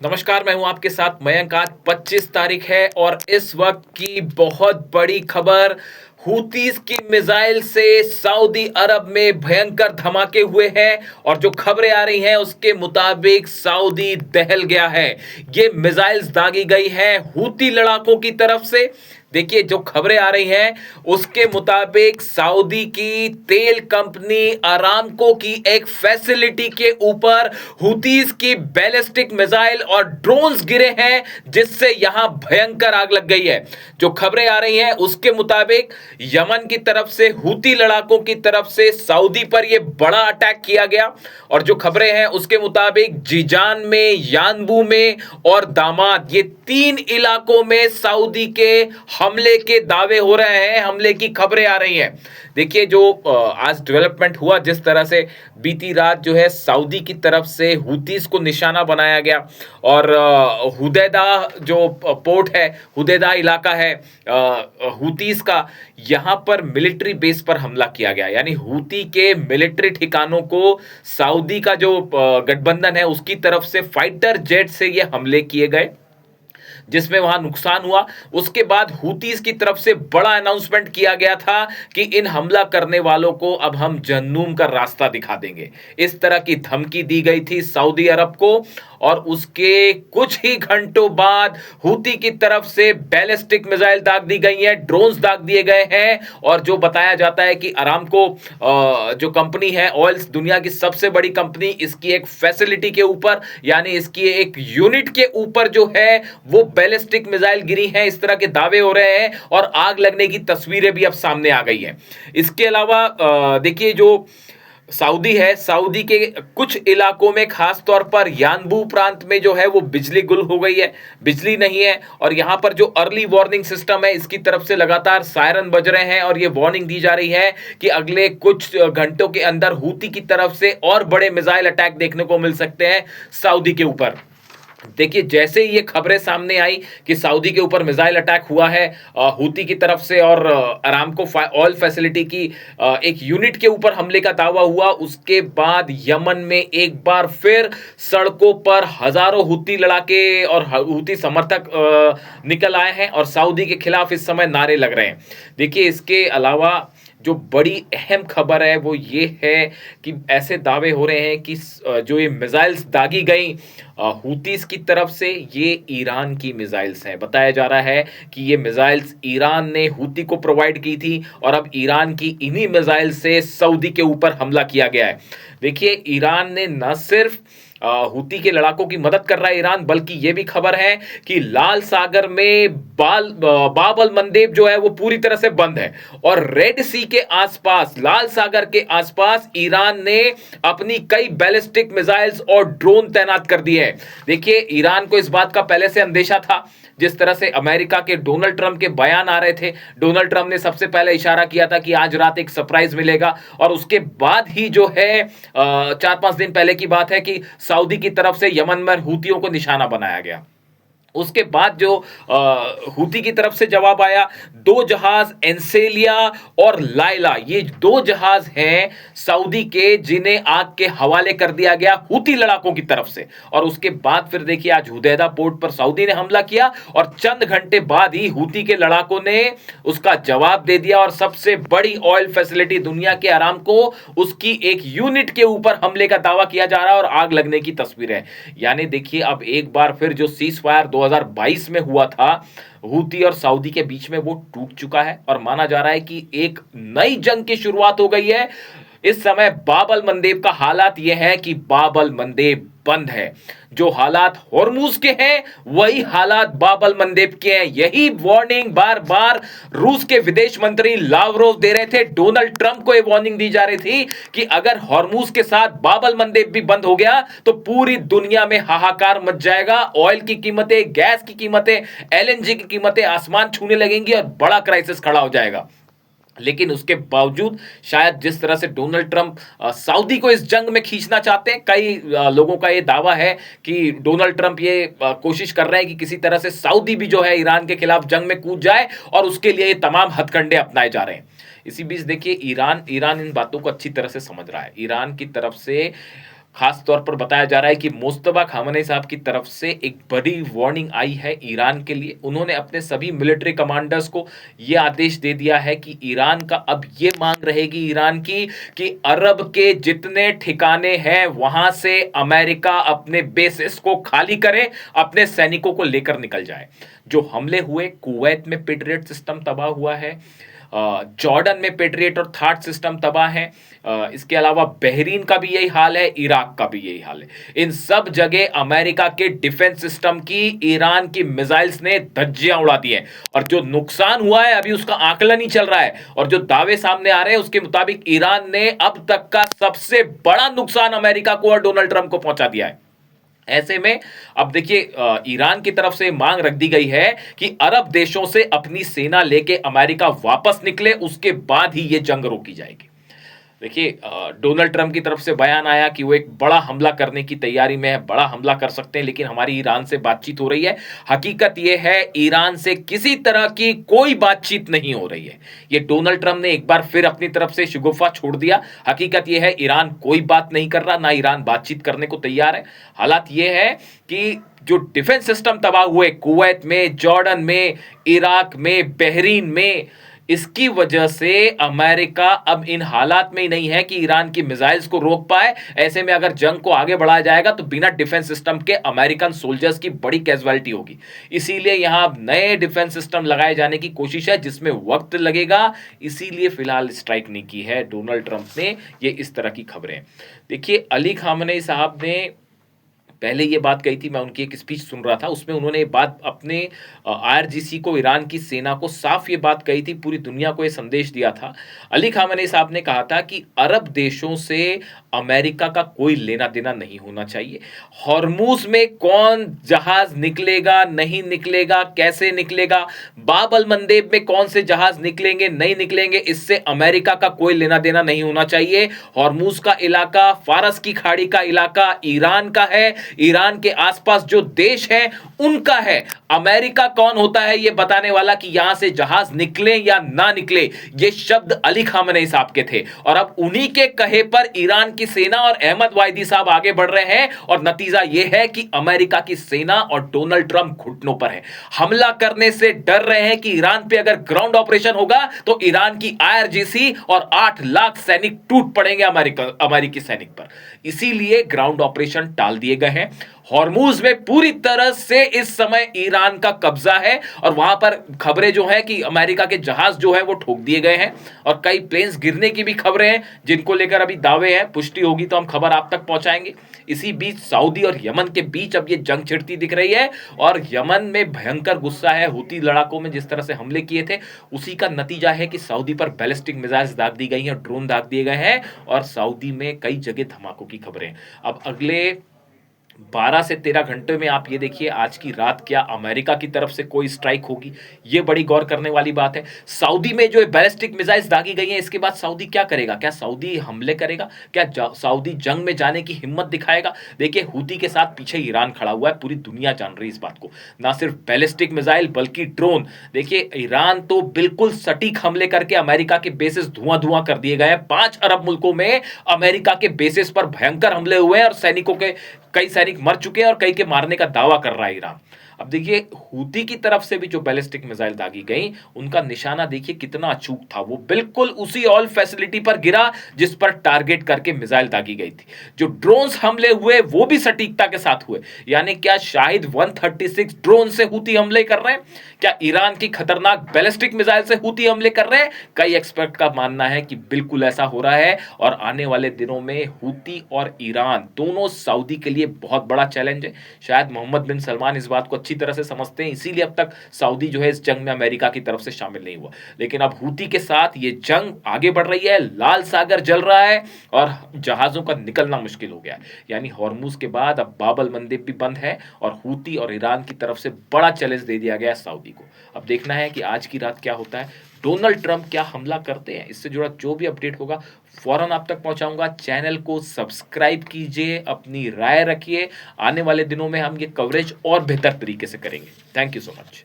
नमस्कार, मैं हूं आपके साथ मयंक। आज 25 तारीख है और इस वक्त की बहुत बड़ी खबर। हूतीस की मिसाइल से सऊदी अरब में भयंकर धमाके हुए हैं और जो खबरें आ रही हैं उसके मुताबिक सऊदी दहल गया है। ये मिसाइल्स दागी गई है हूती लड़ाकों की तरफ से। देखिए, जो खबरें आ रही हैं उसके मुताबिक सऊदी की तेल कंपनी अरामको की एक फैसिलिटी के ऊपर हूतीस की बैलिस्टिक मिसाइल और ड्रोन्स गिरे हैं, जिससे यहां भयंकर आग लग गई है। जो खबरें आ रही हैं उसके मुताबिक यमन की तरफ से हूती लड़ाकों की तरफ से सऊदी पर यह बड़ा अटैक किया गया। और जो खबरें हैं उसके मुताबिक जीजान में, यानबू में और दामाद, ये 3 इलाकों में सऊदी के हमले के दावे हो रहे हैं, हमले की खबरें आ रही हैं। देखिए, जो आज डेवलपमेंट हुआ, जिस तरह से बीती रात जो है सऊदी की तरफ से हूतीस को निशाना बनाया गया और हुदैदा जो पोर्ट है, हुदैदा इलाका है हूतीस का, यहां पर मिलिट्री बेस पर हमला किया गया। यानी हूती के मिलिट्री ठिकानों को सऊदी का जो गठबंधन है उसकी तरफ से फाइटर जेट से ये हमले किए गए, जिसमें वहां नुकसान हुआ। उसके बाद हूतीस की तरफ से बड़ा अनाउंसमेंट किया गया था कि इन हमला करने वालों को अब हम जहन्नुम का रास्ता दिखा देंगे। इस तरह की धमकी दी गई थी सऊदी अरब को और उसके कुछ ही घंटों बाद हूती की तरफ से बैलिस्टिक मिसाइल दाग दी गई हैं, ड्रोन्स दाग दिए गए हैं। और जो बताया जाता है कि अरामको जो कंपनी है, ऑयल्स, दुनिया की सबसे बड़ी कंपनी, इसकी एक फैसिलिटी के ऊपर, यानी इसकी एक यूनिट के ऊपर जो है वो बैलिस्टिक मिसाइल गिरी हैं। इस तरह के दावे हो रहे हैं और आग लगने की तस्वीरें भी अब सामने आ गई हैं। इसके अलावा देखिए, जो सऊदी है, सऊदी के कुछ इलाकों में, खास तौर पर यानबू प्रांत में जो है वो बिजली गुल हो गई है, बिजली नहीं है। और यहां पर जो अर्ली वार्निंग सिस्टम है, इसकी तरफ से लगातार सायरन बज रहे हैं और ये वार्निंग दी जा रही है कि अगले कुछ घंटों के अंदर हूती की तरफ से और बड़े मिसाइल अटैक देखने को मिल सकते हैं सऊदी के ऊपर। देखिए, जैसे ही ये खबरें सामने आई कि सऊदी के ऊपर मिसाइल अटैक हुआ है हूती की तरफ से और अरामको ऑयल फैसिलिटी की एक यूनिट के ऊपर हमले का दावा हुआ, उसके बाद यमन में एक बार फिर सड़कों पर हजारों हूती लड़ाके और हूती समर्थक निकल आए हैं और सऊदी के खिलाफ इस समय नारे लग रहे हैं। देखिए, इसके अलावा जो बड़ी अहम खबर है वो ये है कि ऐसे दावे हो रहे हैं कि जो ये मिसाइल्स दागी गई हूतीस की तरफ से, ये ईरान की मिसाइल्स हैं। बताया जा रहा है कि ये मिसाइल्स ईरान ने हूती को प्रोवाइड की थी और अब ईरान की इन्हीं मिसाइल से सऊदी के ऊपर हमला किया गया है। देखिए, ईरान ने न सिर्फ हूती के लड़ाकों की मदद कर रहा है ईरान, बल्कि यह भी खबर है कि लाल सागर में बाब अल मंदेब जो है वो पूरी तरह से बंद है और रेड सी के आसपास, लाल सागर के आसपास ईरान ने अपनी कई बैलिस्टिक मिसाइल्स और ड्रोन तैनात कर दिए हैं। देखिए, ईरान को इस बात का पहले से अंदेशा था। जिस तरह से अमेरिका के डोनाल्ड ट्रंप के बयान आ रहे थे, डोनाल्ड ट्रंप ने सबसे पहले इशारा किया था कि आज रात एक सरप्राइज मिलेगा और उसके बाद ही जो है 4-5 दिन पहले की बात है कि सऊदी की तरफ से यमन में हूतियों को निशाना बनाया गया। उसके बाद जो हूती की तरफ से जवाब आया, 2 जहाज एंसेलिया और लाइला, ये 2 जहाज हैं सऊदी के, जिन्हें आग के हवाले कर दिया गया हूती लड़ाकों की तरफ से। और उसके बाद फिर देखिए, आज हुदैदा पोर्ट पर सऊदी ने हमला किया और चंद घंटे बाद ही हूती के लड़ाकों ने उसका जवाब दे दिया और सबसे बड़ी ऑयल फैसिलिटी दुनिया के अरामको, उसकी एक यूनिट के ऊपर हमले का दावा किया जा रहा है और आग लगने की तस्वीर है। यानी देखिए, अब एक बार फिर जो सीज फायर 2022 में हुआ था हूती और सऊदी के बीच में, वो टूट चुका है और माना जा रहा है कि एक नई जंग की शुरुआत हो गई है। इस समय बाब अल मंदेब का हालात यह है कि बाब अल मंदेब बंद है। जो हालात हॉर्मुज के हैं वही हालात बाब अल मंदेब के हैं। यही वार्निंग बार बार रूस के विदेश मंत्री लावरोव दे रहे थे। डोनाल्ड ट्रंप को यह वार्निंग दी जा रही थी कि अगर हॉर्मुज के साथ बाब अल मंदेब भी बंद हो गया तो पूरी दुनिया में हाहाकार मच जाएगा। ऑयल की कीमतें, गैस की कीमतें, एलएनजी की कीमतें आसमान छूने लगेंगी और बड़ा क्राइसिस खड़ा हो जाएगा। लेकिन उसके बावजूद शायद जिस तरह से डोनाल्ड ट्रंप सऊदी को इस जंग में खींचना चाहते हैं, कई लोगों का यह दावा है कि डोनाल्ड ट्रंप ये कोशिश कर रहे हैं कि किसी तरह से सऊदी भी जो है ईरान के खिलाफ जंग में कूद जाए और उसके लिए ये तमाम हथकंडे अपनाए जा रहे हैं। इसी बीच देखिए, ईरान इन बातों को अच्छी तरह से समझ रहा है। ईरान की तरफ से खास तौर पर बताया जा रहा है कि मुस्तफा खामनेई साहब की तरफ से एक बड़ी वार्निंग आई है ईरान के लिए। उन्होंने अपने सभी मिलिट्री कमांडर्स को यह आदेश दे दिया है कि ईरान का अब ये मांग रहेगी ईरान की कि अरब के जितने ठिकाने हैं वहां से अमेरिका अपने बेसिस को खाली करे, अपने सैनिकों को लेकर निकल जाए। जो हमले हुए, कुवैत में पेट्रियट सिस्टम तबाह हुआ है, जॉर्डन में पेट्रियट और थाट सिस्टम तबाह है, इसके अलावा बहरीन का भी यही हाल है, इराक का भी यही हाल है। इन सब जगह अमेरिका के डिफेंस सिस्टम की ईरान की मिसाइल्स ने धज्जियां उड़ा दी हैं और जो नुकसान हुआ है अभी उसका आकलन ही चल रहा है और जो दावे सामने आ रहे हैं उसके मुताबिक ईरान ने अब तक का सबसे बड़ा नुकसान अमेरिका को और डोनाल्ड ट्रंप को पहुंचा दिया है। ऐसे में अब देखिए ईरान की तरफ से मांग रख दी गई है कि अरब देशों से अपनी सेना लेके अमेरिका वापस निकले, उसके बाद ही यह जंग रोकी जाएगी। देखिए डोनाल्ड ट्रंप की तरफ से बयान आया कि वो एक बड़ा हमला करने की तैयारी में है, बड़ा हमला कर सकते हैं, लेकिन हमारी ईरान से बातचीत हो रही है। हकीकत यह है ईरान से किसी तरह की कोई बातचीत नहीं हो रही है। ये डोनाल्ड ट्रंप ने एक बार फिर अपनी तरफ से शगुफा छोड़ दिया। हकीकत यह है ईरान कोई बात नहीं कर रहा, ना ईरान बातचीत करने को तैयार है। हालात यह है कि जो डिफेंस सिस्टम तबाह हुए कुवैत में, जॉर्डन में, इराक में, बहरीन में, इसकी वजह से अमेरिका अब इन हालात में ही नहीं है कि ईरान की मिसाइल्स को रोक पाए। ऐसे में अगर जंग को आगे बढ़ाया जाएगा तो बिना डिफेंस सिस्टम के अमेरिकन सोल्जर्स की बड़ी कैजुअलिटी होगी। इसीलिए यहां नए डिफेंस सिस्टम लगाए जाने की कोशिश है जिसमें वक्त लगेगा। इसीलिए फिलहाल स्ट्राइक नहीं की है डोनाल्ड ट्रंप ने। ये इस तरह की खबरें। देखिए अली खामनेई साहब ने पहले ये बात कही थी, मैं उनकी एक स्पीच सुन रहा था, उसमें उन्होंने ये बात अपने आईआरजीसी को, ईरान की सेना को साफ ये बात कही थी, पूरी दुनिया को ये संदेश दिया था। अली खामनेई साहब ने कहा था कि अरब देशों से अमेरिका का कोई लेना देना नहीं होना चाहिए। हॉर्मूज में कौन जहाज निकलेगा, नहीं निकलेगा, कैसे निकलेगा, बाब अल मंदेब में कौन से जहाज निकलेंगे, नहीं निकलेंगे, इससे अमेरिका का कोई लेना देना नहीं होना चाहिए। हॉर्मूज का इलाका, फारस की खाड़ी का इलाका ईरान का है, ईरान के आसपास जो देश हैं उनका है। अमेरिका कौन होता है ये बताने वाला कि यहां से जहाज निकले या ना निकले, ये शब्द अली खामनेई साहब के थे। और अब उन्हीं के कहे पर ईरान की सेना और अहमद वाहिदी साहब आगे बढ़ रहे हैं और नतीजा यह है कि अमेरिका की सेना और डोनाल्ड ट्रंप घुटनों पर है। हमला करने से डर रहे हैं कि ईरान पे अगर ग्राउंड ऑपरेशन होगा तो ईरान की आईआरजीसी और 8 लाख सैनिक टूट पड़ेंगे अमेरिकी सैनिक पर। इसीलिए ग्राउंड ऑपरेशन टाल दिए गए हैं। हॉर्मूज में पूरी तरह से इस समय ईरान का कब्जा है और वहां पर खबरें जो है कि अमेरिका के जहाज जो है वो ठोक दिए गए हैं और कई प्लेन्स गिरने की भी खबरें हैं जिनको लेकर अभी दावे हैं। पुष्टि होगी तो हम खबर आप तक पहुंचाएंगे। इसी बीच सऊदी और यमन के बीच अब ये जंग छिड़ती दिख रही है और यमन में भयंकर गुस्सा है। हूती लड़ाकों में जिस तरह से हमले किए थे उसी का नतीजा है कि सऊदी पर बैलिस्टिक मिसाइल्स दाग दी गई हैं, ड्रोन दाग दिए गए हैं और सऊदी में कई जगह धमाकों की खबरें। अब अगले 12 से 13 घंटे में आप ये देखिए आज की रात क्या अमेरिका की तरफ से कोई स्ट्राइक होगी, ये बड़ी गौर करने वाली बात है। सऊदी में जो बैलिस्टिक मिसाइल्स दागी गई हैं इसके बाद सऊदी क्या करेगा? क्या सऊदी हमले करेगा? क्या सऊदी जंग में जाने की हिम्मत दिखाएगा? देखिए हूती के साथ पीछे ईरान खड़ा हुआ है, पूरी दुनिया जान रही है इस बात को। ना सिर्फ बैलिस्टिक मिसाइल बल्कि ड्रोन। देखिए ईरान तो बिल्कुल सटीक हमले करके अमेरिका के बेसिस धुआं धुआं कर दिए गए हैं। 5 अरब मुल्कों में अमेरिका के बेसिस पर भयंकर हमले हुए हैं और सैनिकों के कई सैनिक मर चुके हैं और कई के मारने का दावा कर रहा है ईरान। अब देखिए हूती की तरफ से भी जो बैलिस्टिक मिसाइल दागी गई उनका निशाना देखिए कितना अचूक था। वो बिल्कुल उसी ऑयल फैसिलिटी पर गिरा जिस पर टारगेट करके मिसाइल दागी गई थी। जो ड्रोन्स हमले हुए वो भी सटीकता के साथ हुए। यानी क्या शायद 136 ड्रोन से हूती हमले कर रहे हैं? क्या ईरान की खतरनाक बैलिस्टिक मिसाइल से हूती हमले कर रहे हैं? कई एक्सपर्ट का मानना है कि बिल्कुल ऐसा हो रहा है और आने वाले दिनों में हूती और ईरान दोनों सऊदी के लिए बहुत बड़ा चैलेंज है। शायद मोहम्मद बिन सलमान इस बात को अच्छी तरह से समझते हैं, इसीलिए अब तक सऊदी जो है इस जंग में अमेरिका की तरफ से शामिल नहीं हुआ। लेकिन अब हूती के साथ ये जंग आगे बढ़ रही है, लाल सागर जल रहा है और जहाजों का निकलना मुश्किल हो गया है। यानी हॉर्मूज के बाद अब बाब अल मंदेब भी बंद है और हूती और ईरान की तरफ से बड़ा चैलेंज दे दिया गया है सऊदी को। अब देखना है कि आज की रात क्या होता है, डोनाल्ड ट्रंप क्या हमला करते हैं। इससे जुड़ा जो भी अपडेट होगा फौरन आप तक पहुंचाऊंगा। चैनल को सब्सक्राइब कीजिए, अपनी राय रखिए। आने वाले दिनों में हम ये कवरेज और बेहतर तरीके से करेंगे। Thank you so much.